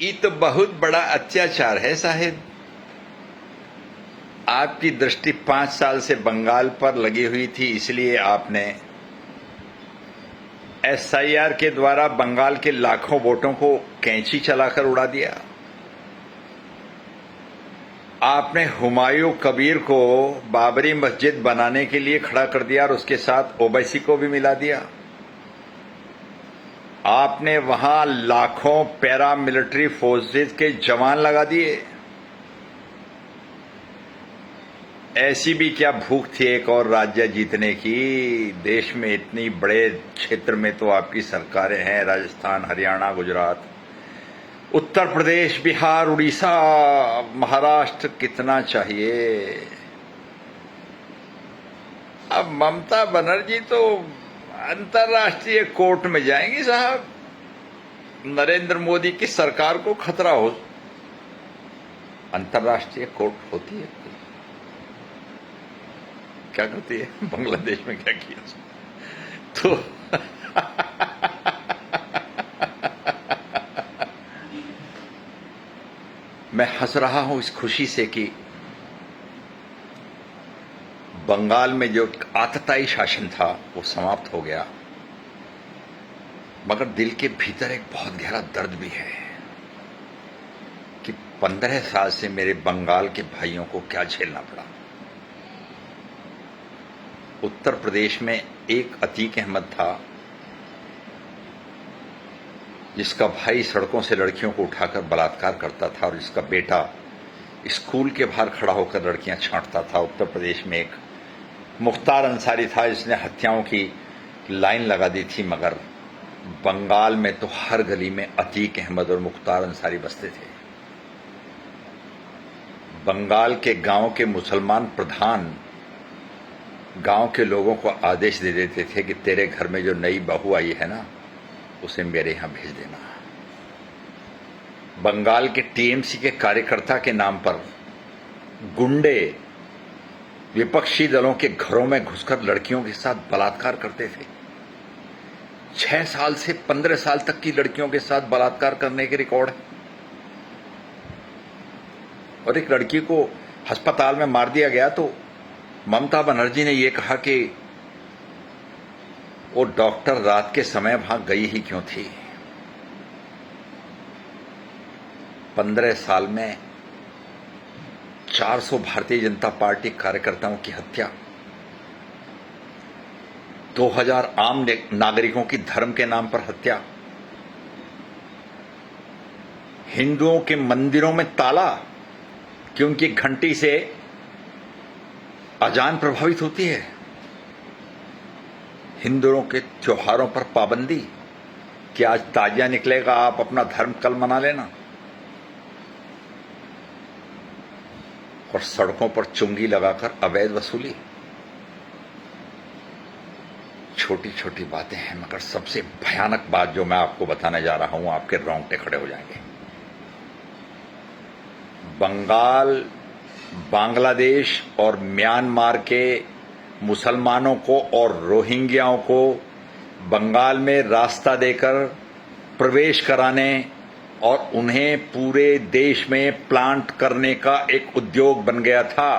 ये तो बहुत बड़ा अत्याचार है साहिब। आपकी दृष्टि 5 साल से बंगाल पर लगी हुई थी, इसलिए आपने एसआईआर के द्वारा बंगाल के लाखों वोटों को कैंची चलाकर उड़ा दिया। आपने हुमायूं कबीर को बाबरी मस्जिद बनाने के लिए खड़ा कर दिया और उसके साथ ओवैसी को भी मिला दिया। आपने वहां लाखों पैरामिलिट्री फोर्सेस के जवान लगा दिए। ऐसी भी क्या भूख थी एक और राज्य जीतने की? देश में इतनी बड़े क्षेत्र में तो आपकी सरकारें हैं, राजस्थान, हरियाणा, गुजरात, उत्तर प्रदेश, बिहार, उड़ीसा, महाराष्ट्र, कितना चाहिए? अब ममता बनर्जी तो अंतर्राष्ट्रीय कोर्ट में जाएंगी साहब। नरेंद्र मोदी की सरकार को खतरा हो। अंतर्राष्ट्रीय कोर्ट होती है, क्या करती है? बांग्लादेश में क्या किया तो मैं हंस रहा हूं इस खुशी से कि बंगाल में जो आतताई शासन था वो समाप्त हो गया, मगर दिल के भीतर एक बहुत गहरा दर्द भी है कि 15 साल से मेरे बंगाल के भाइयों को क्या झेलना पड़ा। उत्तर प्रदेश में एक अतीक अहमद था जिसका भाई सड़कों से लड़कियों को उठाकर बलात्कार करता था और जिसका बेटा स्कूल के बाहर खड़ा होकर लड़कियां छांटता था। उत्तर प्रदेश में एक मुख्तार अंसारी था जिसने हत्याओं की लाइन लगा दी थी, मगर बंगाल में तो हर गली में अतीक अहमद और मुख्तार अंसारी बसते थे। बंगाल के गांव के मुसलमान प्रधान गांव के लोगों को आदेश दे देते थे कि तेरे घर में जो नई बहू आई है ना, उसे मेरे यहां भेज देना। बंगाल के टीएमसी के कार्यकर्ता के नाम पर गुंडे विपक्षी दलों के घरों में घुसकर लड़कियों के साथ बलात्कार करते थे। 6 साल से 15 साल तक की लड़कियों के साथ बलात्कार करने के रिकॉर्ड है। और एक लड़की को अस्पताल में मार दिया गया तो ममता बनर्जी ने यह कहा कि वो डॉक्टर रात के समय वहां गई ही क्यों थी। 15 साल में 400 भारतीय जनता पार्टी कार्यकर्ताओं की हत्या, 2000 आम नागरिकों की धर्म के नाम पर हत्या, हिंदुओं के मंदिरों में ताला कि उनकी घंटी से अजान प्रभावित होती है, हिंदुओं के त्योहारों पर पाबंदी कि आज ताजिया निकलेगा, आप अपना धर्म कल मना लेना, और सड़कों पर चुंगी लगाकर अवैध वसूली। छोटी छोटी बातें हैं, मगर सबसे भयानक बात जो मैं आपको बताने जा रहा हूं, आपके रोंगटे खड़े हो जाएंगे। बंगाल, बांग्लादेश और म्यांमार के मुसलमानों को और रोहिंग्याओं को बंगाल में रास्ता देकर प्रवेश कराने और उन्हें पूरे देश में प्लांट करने का एक उद्योग बन गया था।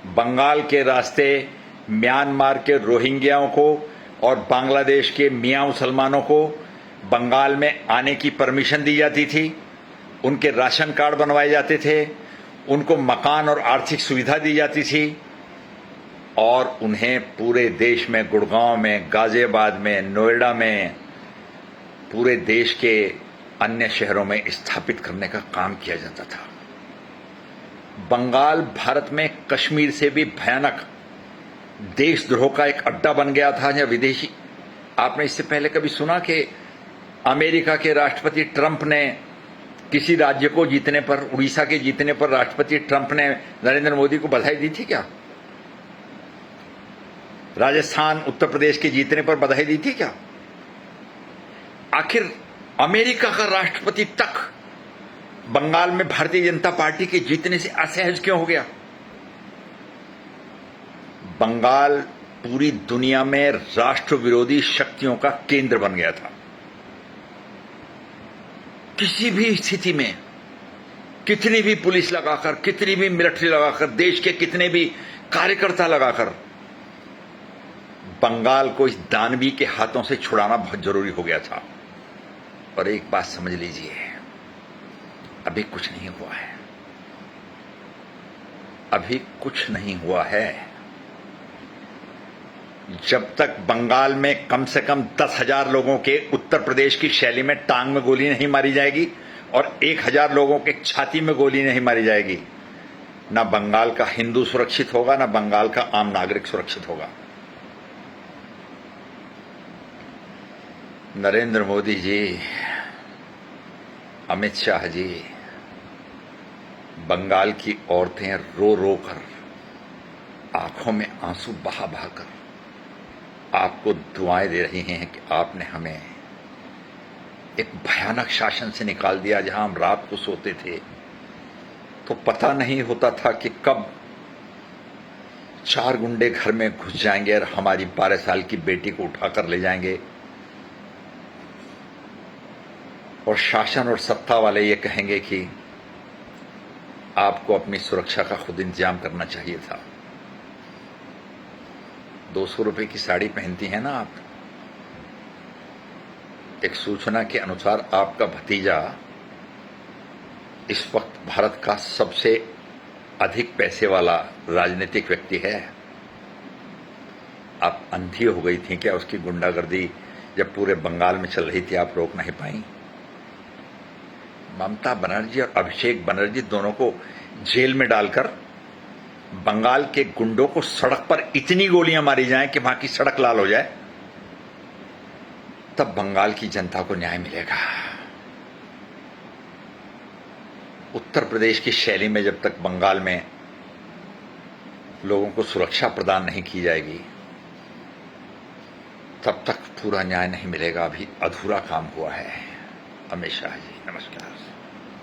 बंगाल के रास्ते म्यांमार के रोहिंग्याओं को और बांग्लादेश के मियां मुसलमानों को बंगाल में आने की परमिशन दी जाती थी, उनके राशन कार्ड बनवाए जाते थे, उनको मकान और आर्थिक सुविधा दी जाती थी और उन्हें पूरे देश में, गुड़गांव में, गाजियाबाद में, नोएडा में, पूरे देश के अन्य शहरों में स्थापित करने का काम किया जाता था। बंगाल भारत में कश्मीर से भी भयानक देशद्रोह का एक अड्डा बन गया था जहां विदेशी, आपने इससे पहले कभी सुना कि अमेरिका के राष्ट्रपति ट्रंप ने किसी राज्य को जीतने पर, उड़ीसा के जीतने पर राष्ट्रपति ट्रंप ने नरेंद्र मोदी को बधाई दी थी क्या? राजस्थान, उत्तर प्रदेश के जीतने पर बधाई दी थी क्या? आखिर अमेरिका का राष्ट्रपति तक बंगाल में भारतीय जनता पार्टी के जीतने से असहज क्यों हो गया? बंगाल पूरी दुनिया में राष्ट्र विरोधी शक्तियों का केंद्र बन गया था। किसी भी स्थिति में कितनी भी पुलिस लगाकर, कितनी भी मिलिट्री लगाकर, देश के कितने भी कार्यकर्ता लगाकर बंगाल को इस दानवी के हाथों से छुड़ाना बहुत जरूरी हो गया था। और एक बात समझ लीजिए, अभी कुछ नहीं हुआ है, अभी कुछ नहीं हुआ है। जब तक बंगाल में कम से कम 10,000 लोगों के उत्तर प्रदेश की शैली में टांग में गोली नहीं मारी जाएगी और 1,000 लोगों के छाती में गोली नहीं मारी जाएगी, ना बंगाल का हिंदू सुरक्षित होगा, ना बंगाल का आम नागरिक सुरक्षित होगा। नरेंद्र मोदी जी, अमित शाह जी, बंगाल की औरतें रो रो कर, आंखों में आंसू बहा बहा कर आपको दुआएं दे रही हैं कि आपने हमें एक भयानक शासन से निकाल दिया। जहां हम रात को सोते थे तो पता नहीं होता था कि कब 4 गुंडे घर में घुस जाएंगे और हमारी 12 साल की बेटी को उठाकर ले जाएंगे, और शासन और सत्ता वाले ये कहेंगे कि आपको अपनी सुरक्षा का खुद इंतजाम करना चाहिए था। 200 रुपए की साड़ी पहनती हैं ना आप। एक सूचना के अनुसार आपका भतीजा इस वक्त भारत का सबसे अधिक पैसे वाला राजनीतिक व्यक्ति है। आप अंधी हो गई थी क्या? उसकी गुंडागर्दी जब पूरे बंगाल में चल रही थी आप रोक नहीं पाई? ममता बनर्जी और अभिषेक बनर्जी दोनों को जेल में डालकर बंगाल के गुंडों को सड़क पर इतनी गोलियां मारी जाएं कि वहां की सड़क लाल हो जाए, तब बंगाल की जनता को न्याय मिलेगा। उत्तर प्रदेश की शैली में जब तक बंगाल में लोगों को सुरक्षा प्रदान नहीं की जाएगी, तब तक पूरा न्याय नहीं मिलेगा। अभी अधूरा काम हुआ है। अमित शाह जी, नमस्कार।